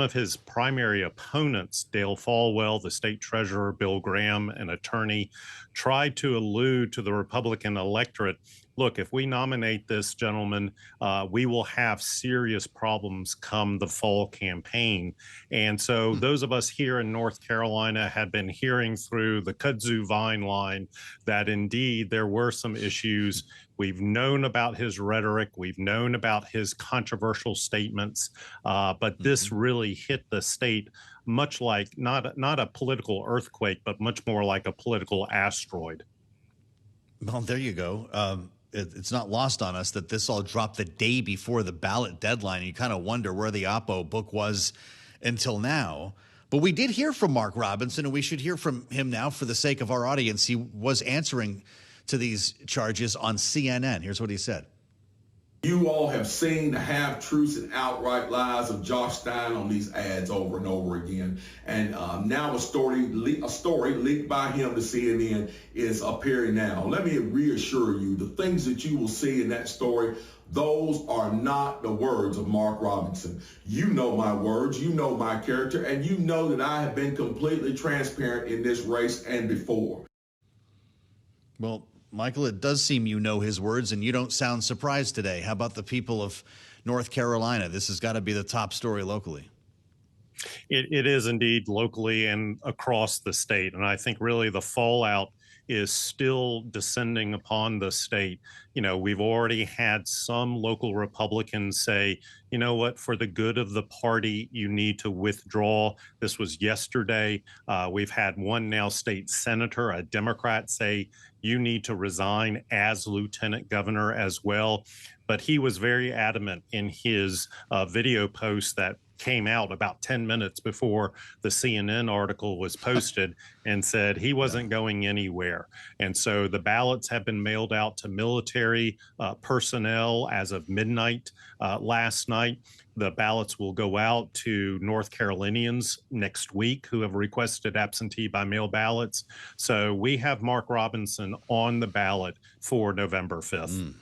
of his primary opponents, Dale Folwell, the state treasurer, Bill Graham, an attorney, tried to allude to the Republican electorate. Look, if we nominate this gentleman, we will have serious problems come the fall campaign. And so those of us here in North Carolina had been hearing through the kudzu vine line that indeed there were some issues. We've known about his rhetoric. We've known about his controversial statements. But this really hit the state much like not a political earthquake, but much more like a political asteroid. Well, there you go. It's not lost on us that this all dropped the day before the ballot deadline. You kind of wonder where the Oppo book was until now. But we did hear from Mark Robinson, and we should hear from him now for the sake of our audience. He was answering to these charges on CNN. Here's what he said. You all have seen the half-truths and outright lies of Josh Stein on these ads over and over again. And now a story leaked by him to CNN is appearing now. Let me reassure you, the things that you will see in that story, those are not the words of Mark Robinson. You know my words, you know my character, and you know that I have been completely transparent in this race and before. Well, Michael, it does seem you know his words, and you don't sound surprised today. How about the people of North Carolina? This has got to be the top story locally. It is indeed locally and across the state. And I think really the fallout is still descending upon the state. You know, we've already had some local Republicans say, you know what, for the good of the party, you need to withdraw. This was yesterday. We've had one now state senator, a Democrat, say, you need to resign as lieutenant governor as well. But he was very adamant in his video post that came out about 10 minutes before the CNN article was posted and said he wasn't going anywhere. And so the ballots have been mailed out to military personnel as of midnight last night. The ballots will go out to North Carolinians next week who have requested absentee by mail ballots. So we have Mark Robinson on the ballot for November 5th.